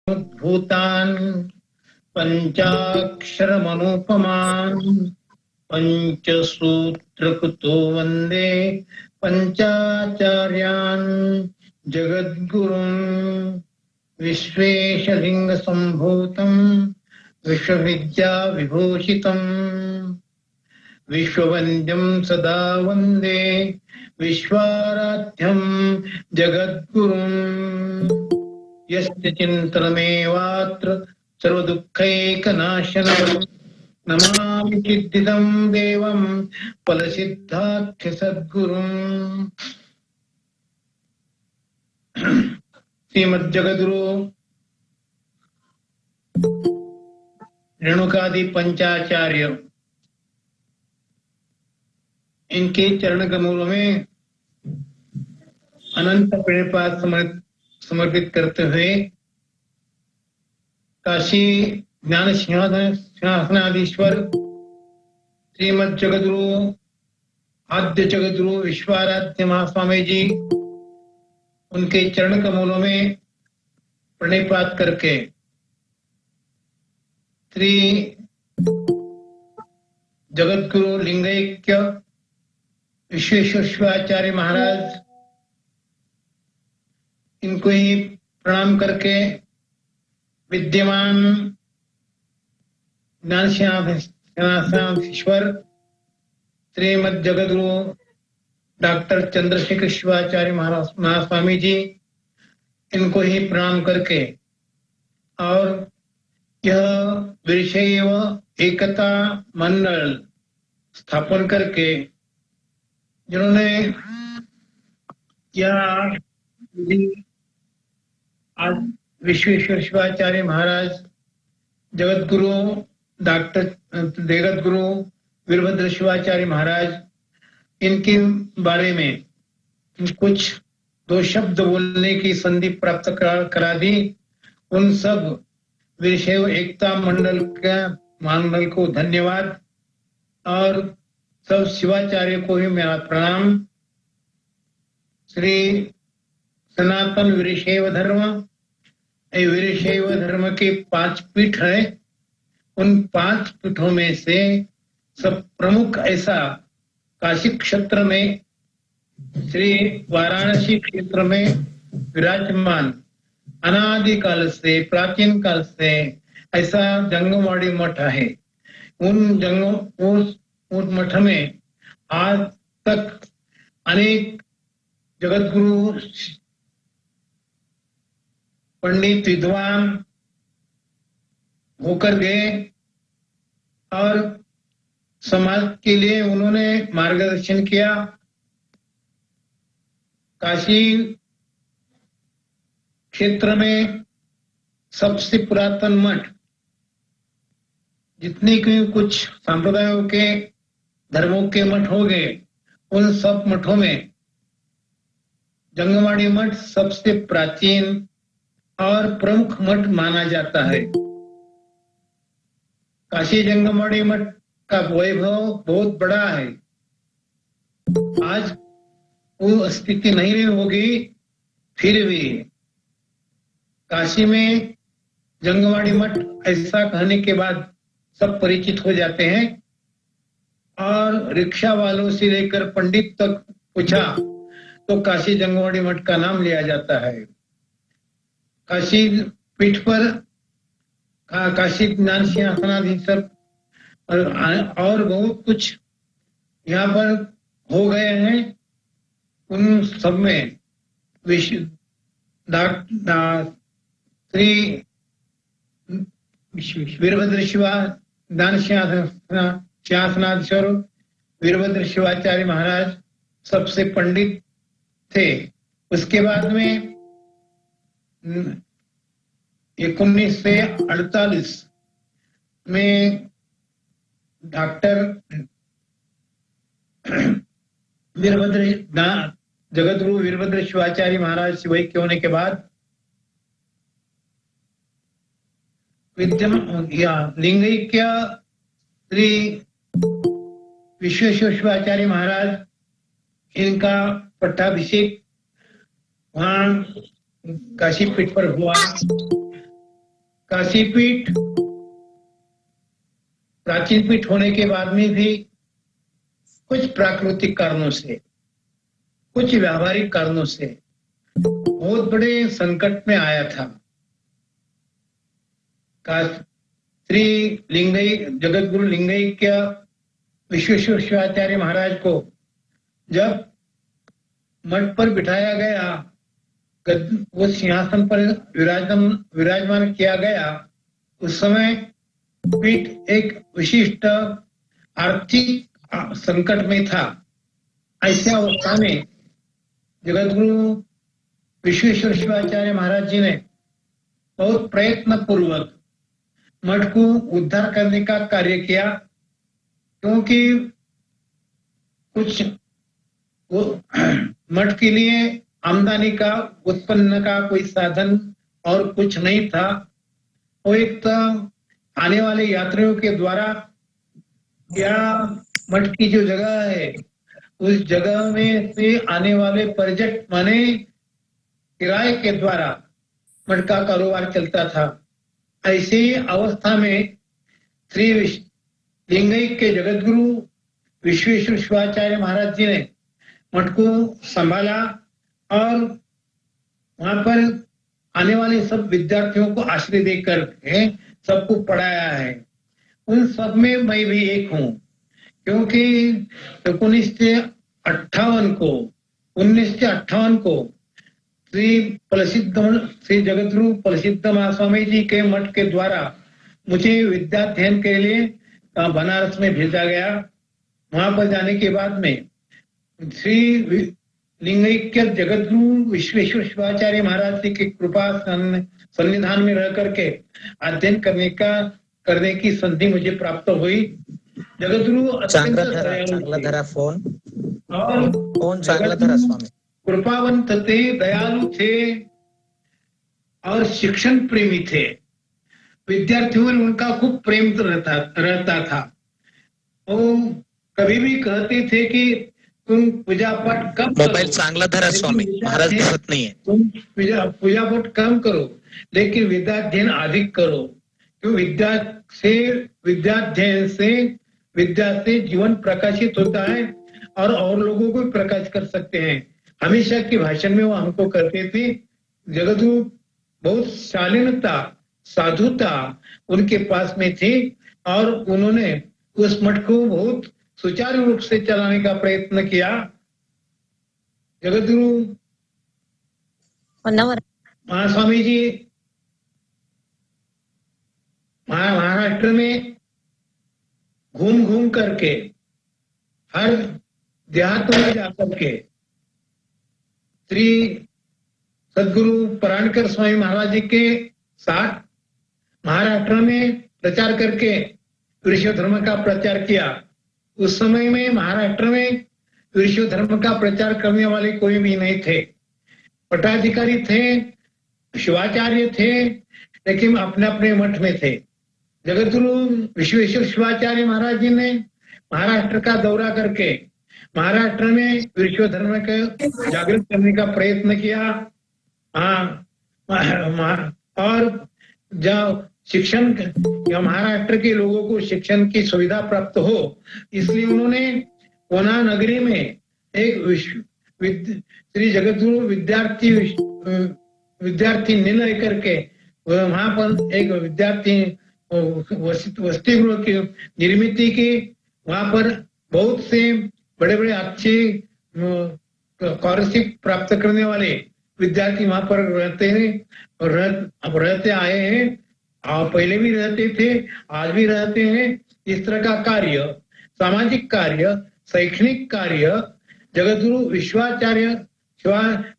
भूतान पंचाक्षरमनुपमान् पंचसूत्रकृतो वन्दे पंचाचार्यान् जगद्गुरुन् विश्वेशलिङ्गसम्भूतम् विश्वविद्याविभूषितम् विश्ववन्द्यं सदा वन्दे विश्वाराध्यं जगद्गुरुम् यस्य चिन्तनमेवात्र सर्वदुःखैकनाशनम् नमामि चिद्दिदं देवं फलसिद्धाख्य सद्गुरुम्। श्रीमद्जगद्गुरु रेणुकादि पंचाचार्य इनके चरण कमलों में अनंत प्रणिपात समर्पित करते हुए काशी ज्ञान सिंहासनाधीश्वर श्रीमद जगद्गुरु आद्य जगद्गुरु विश्वाराध्य महास्वामी जी उनके चरण कमलों में प्रणिपात करके श्री जगद्गुरु लिंगैक्य विश्वेश्वराचार्य महाराज इनको ही प्रणाम करके विद्यमान ज्ञान सिंहासनाधीश्वर श्रीमद जगद्गुरु डॉक्टर चंद्रशेखर शिवाचार्य महास्वामी जी इनको ही प्रणाम करके और यह वीरशैव एकता मंडल स्थापन करके जिन्होंने यह आज विश्वेश्वर शिवाचार्य महाराज जगद्गुरु डॉक्टर जगद्गुरु वीरभद्र शिवाचार्य महाराज इनके बारे में कुछ दो शब्द बोलने की संधि प्राप्त करा दी। उन सब वीरशैव एकता मंडल को धन्यवाद और सब शिवाचार्य को भी मेरा प्रणाम। श्री सनातन वीरशैव धर्म के 5 पीठ है। उन 5 पीठों में से सब प्रमुख ऐसा काशी क्षेत्र में श्री वाराणसी क्षेत्र में विराजमान अनादिकाल से प्राचीन काल से ऐसा जंगमवाड़ी मठ है। उस मठ में आज तक अनेक जगद्गुरु पंडित विद्वान होकर गए और समाज के लिए उन्होंने मार्गदर्शन किया। काशी क्षेत्र में सबसे पुरातन मठ जितने भी कुछ संप्रदायों के धर्मों के मठ हो गए उन सब मठों में जंगमवाड़ी मठ सबसे प्राचीन और प्रमुख मठ माना जाता है। काशी जंगमवाड़ी मठ का वैभव बहुत बड़ा है। आज वो स्थिति नहीं रही होगी, फिर भी काशी में जंगमवाड़ी मठ ऐसा कहने के बाद सब परिचित हो जाते हैं और रिक्शा वालों से लेकर पंडित तक पूछा तो काशी जंगमवाड़ी मठ का नाम लिया जाता है। काशी पीठ पर काशी ज्ञान सिंहासनाधीश्वर और बहुत कुछ यहाँ पर हो गए हैं। उन सब में श्री वीरभद्र शिवा ज्ञान सिंहासनाधीश्वर वीरभद्र शिवाचार्य महाराज सबसे पंडित थे। उसके बाद में 1948 में डॉक्टर जगद्गुरु वीरभद्र शिवाचार्य महाराज शिवैक्य होने के बाद लिंगैक्य श्री विश्वेश्वर शिवाचार्य महाराज इनका पट्टाभिषेक वहां काशी पीठ पर हुआ काशी पीठ प्राचीन पीठ होने के बाद में भी कुछ प्राकृतिक कारणों से, कुछ व्यावहारिक कारणों से बहुत बड़े संकट में आया था। श्री लिंगई जगत गुरु लिंगैक्य विश्वेश्वर शिवाचार्य महाराज को जब मठ पर बिठाया गया, वो सिंहासन पर विराजमान किया गया, उस समय पीठ एक विशिष्ट आर्थिक संकट में था। ऐसे अवस्था में जगतगुरु विश्वेश्वर शिवाचार्य महाराज जी ने बहुत प्रयत्न पूर्वक मठ को उद्धार करने का कार्य किया, क्योंकि कुछ वो मठ के लिए आमदनी का उत्पन्न का कोई साधन और कुछ नहीं था। वो एक तो आने वाले यात्रियों के द्वारा या मठ की जो जगह है उस जगह में से आने वाले पर्यटक माने किराए के द्वारा मठ का कारोबार चलता था। ऐसी अवस्था में श्री लिंगैक्य जगतगुरु विश्वेश्वर शिवाचार्य महाराज जी ने मठ को संभाला और वहां पर आने वाले सब विद्यार्थियों को आश्रय देकर के सबको पढ़ाया है। उन सब में मैं भी एक हूँ, क्योंकि 1958 को श्री जगतगुरु प्रसिद्ध महास्वामी जी के मठ के द्वारा मुझे विद्याध्ययन के लिए बनारस में भेजा गया। वहां पर जाने के बाद में श्री लिंगैक्य जगतगुरु विश्वेश्वर शिवाचार्य महाराज जी की कृपा सन्निधान में रह करके अध्ययन करने की संधि मुझे प्राप्त हुई। जगतगुरु स्वामी कृपावंत थे, दयालु थे और शिक्षण प्रेमी थे। विद्यार्थियों में उनका खूब प्रेम रहता था। वो कभी भी कहते थे कि तुम पूजा पाठ कम करो। मोबाइल चांगला धरा स्वामी, महाराज दिसत नाहीये। तुम पूजा पाठ कम करो, लेकिन विद्याध्ययन अधिक करो, क्यों विद्याध्ययन से विद्या से जीवन प्रकाशित होता है और लोगों को प्रकाशित कर सकते हैं। हमेशा के भाषण में वो हमको कहते थे। जगतगुरु बहुत शालीनता, साधुता उनके पास में थी और उन्होंने उस मठ को बहुत सुचारू रूप से चलाने का प्रयत्न किया। जगतगुरु महास्वामी जी महाराष्ट्र में घूम करके हर देहात में जाकर के श्री सदगुरु पराणकर स्वामी महाराज जी के साथ महाराष्ट्र में प्रचार करके विश्व धर्म का प्रचार किया। उस समय में महाराष्ट्र में विश्व धर्म का प्रचार करने वाले कोई भी नहीं थे। पट्टाधिकारी थे, शिवाचार्य थे, लेकिन अपने अपने मठ में थे। जगतगुरु विश्वेश्वर शिवाचार्य महाराज जी ने महाराष्ट्र का दौरा करके महाराष्ट्र में विश्व धर्म को जागृत करने का प्रयत्न किया। और जब शिक्षण महाराष्ट्र के लोगों को शिक्षण की सुविधा प्राप्त हो, इसलिए उन्होंने पुना नगरी में एक श्री जगतगुरु विद्यार्थी निलय करके वहां पर एक विद्यार्थी वसति गृह की निर्मित की। वहां पर बहुत से बड़े बड़े अच्छे स्कॉलरशिप प्राप्त करने वाले विद्यार्थी वहां पर रहते हैं और रहते आए हैं और पहले भी रहते थे, आज भी रहते हैं। इस तरह का कार्य, सामाजिक कार्य, शैक्षणिक कार्य जगतगुरु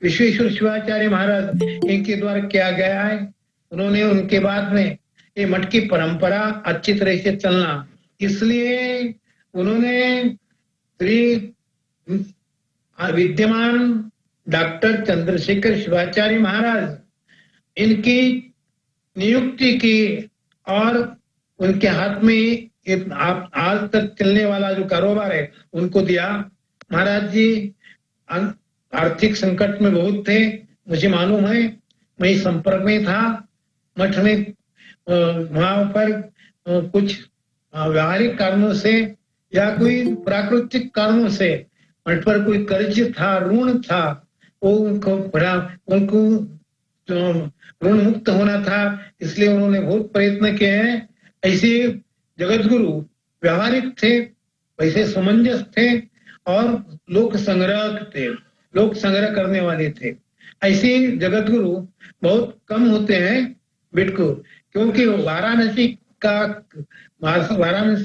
विश्वेश्वर शिवाचार्य महाराज इनके द्वारा किया गया है। उन्होंने उनके बाद में ये मठ की परंपरा अच्छी तरह से चलना, इसलिए उन्होंने श्री विद्यमान डॉक्टर चंद्रशेखर शिवाचार्य महाराज इनकी नियुक्ति की और उनके हाथ में आज तक चलने वाला जो कारोबार है उनको दिया। महाराज जी आर्थिक संकट में बहुत थे, मुझे मालूम है, मैं संपर्क में था। मठ में वहां पर कुछ व्यावहारिक कारणों से या कोई प्राकृतिक कारणों से मठ पर कोई कर्ज था, ऋण था, वो उनको ऋण मुक्त होना था, इसलिए उन्होंने बहुत प्रयत्न किए हैं। ऐसे जगत गुरु व्यवहारिक थे, वैसे समंजस थे और लोक संग्रह थे, लोक संग्रह करने वाले थे। ऐसे जगत गुरु बहुत कम होते हैं बिटकू, क्योंकि वाराणसी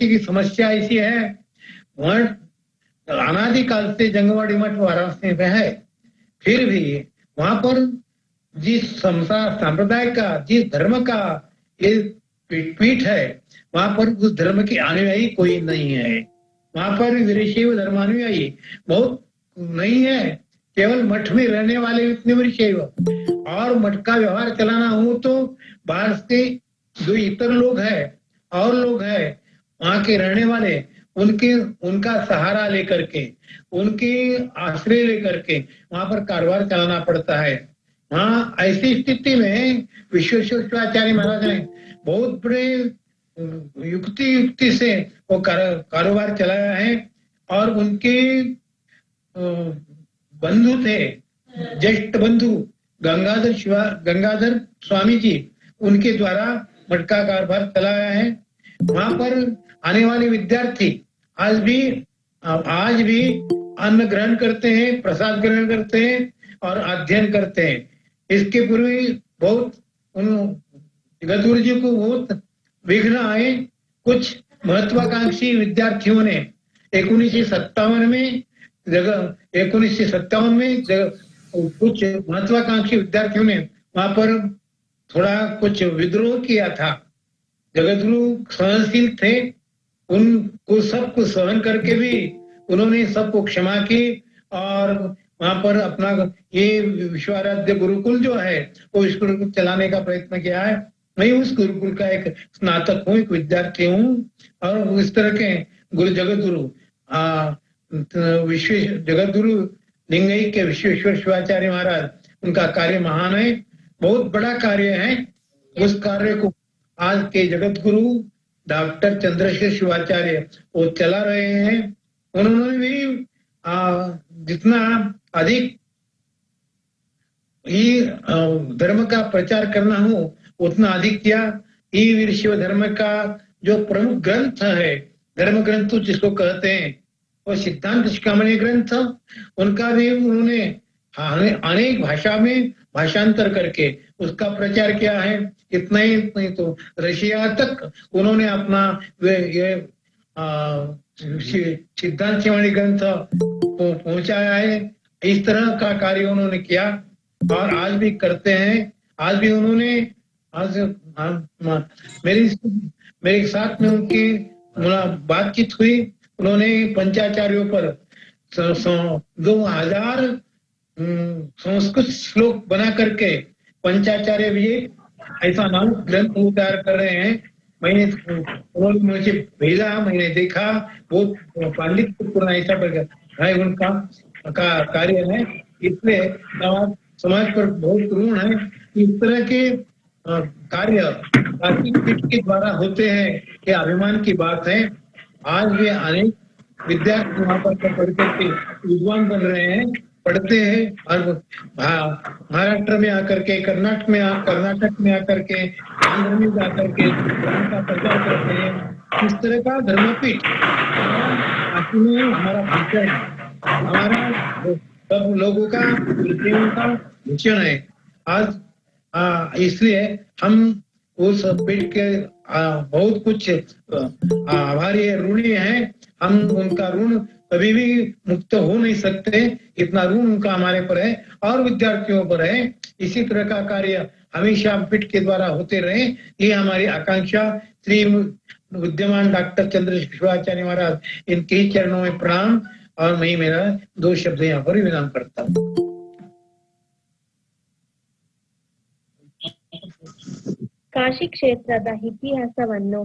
की समस्या ऐसी है, वहां अनादिकाल से जंगवाड़ी मठ वाराणसी में है, फिर भी वहां पर जिस संप्रदाय का, जिस धर्म का ये पीठ है, वहां पर उस धर्म के अनुयायी कोई नहीं है। वहां पर वीरशैव धर्मानुयायी बहुत नहीं है, केवल मठ में रहने वाले इतने वीरशैव, और मठ का व्यवहार चलाना हो तो बाहर से जो इतर लोग हैं और लोग हैं वहां के रहने वाले, उनका सहारा लेकर के, उनके आश्रय लेकर के वहां पर कारोबार चलाना पड़ता है। हाँ, ऐसी स्थिति में विश्वेश्वर शिवाचार्य महाराज ने बहुत बड़े युक्ति से वो कारोबार चलाया है। और उनके बंधु थे, ज्येष्ठ बंधु गंगाधर स्वामी जी, उनके द्वारा मठ का कारोबार चलाया है। वहां पर आने वाले विद्यार्थी आज भी अन्न ग्रहण करते हैं, प्रसाद ग्रहण करते हैं और अध्ययन करते हैं। इसके पूर्व बहुत जगतगुरु जी को बहुत विघ्न आए। कुछ महत्वाकांक्षी विद्यार्थियों ने 1957 में कुछ महत्वाकांक्षी विद्यार्थियों ने वहां पर थोड़ा कुछ विद्रोह किया था। जगतगुरु सहनशील थे, उनको सबको सहन करके भी उन्होंने सबको क्षमा की और वहां पर अपना ये विश्वाराध्य गुरुकुल जो है वो इस गुरुकुल चलाने का प्रयत्न किया है। मैं उस गुरुकुल का एक स्नातक हूँ, एक विद्यार्थी हूँ। और इस तरह के जगतगुरु जगतगुरु लिंगई के विश्वेश्वर शिवाचार्य महाराज, उनका कार्य महान है, बहुत बड़ा कार्य है। उस कार्य को आज के जगत गुरु डॉक्टर चंद्रशेखर शिवाचार्य वो चला रहे हैं। उन्होंने भी जितना अधिक ही धर्म का प्रचार करना हो उतना अधिक किया। ई वीरशैव धर्म का जो प्रमुख ग्रंथ है, धर्म ग्रंथ जिसको कहते हैं, वो सिद्धांत शिखामणि ग्रंथ, उनका भी उन्होंने अनेक भाषा में भाषांतर करके उसका प्रचार किया है। इतना ही नहीं तो रशिया तक उन्होंने अपना ये सिद्धांत शिखामणि ग्रंथ पहुंचाया है। इस तरह का कार्य उन्होंने किया और आज भी करते हैं। आज भी उन्होंने मेरे साथ में उनकी बातचीत हुई। उन्होंने पंचाचार्यों पर 2000 संस्कृत श्लोक बना करके पंचाचार्य विजय ऐसा नाम ग्रंथ तैयार कर रहे हैं। उन्होंने मुझे भेजा, मैंने देखा, बहुत पांडित्यपूर्ण ऐसा है उनका कार्य है। इसलिए समाज पर बहुत ऋण है। इस तरह के कार्य के द्वारा होते हैं, ये अभिमान की बात है। आज भी अनेक विद्यार्थी वहां पर पढ़ करके विद्वान बन रहे हैं, पढ़ते हैं और महाराष्ट्र में आकर के, कर्नाटक में आकर के, आंध्र में जाकर के धर्म का प्रचार करते हैं। इस तरह का धर्मपीठ हमारा भूषण है, हमारा सब लोगों का जीवन का भूषण है। आज इसलिए हम उस पीठ के बहुत कुछ आभारी ऋणी हैं। हम उनका ऋण कभी भी मुक्त हो नहीं सकते, इतना ऋण उनका हमारे पर है और विद्यार्थियों पर है। इसी तरह का कार्य हमेशा पीठ के द्वारा होते रहे, ये हमारी आकांक्षा। श्री विद्यमान डॉक्टर चंद्रशेखर शिवाचार्य महाराज, इनके ही चरणों में प्रणाम। और मैं मेरा 2 शब्द यहाँ पर विराम करता हूँ। ಕಾಶಿ ಕ್ಷೇತ್ರದ ಇತಿಹಾಸವನ್ನು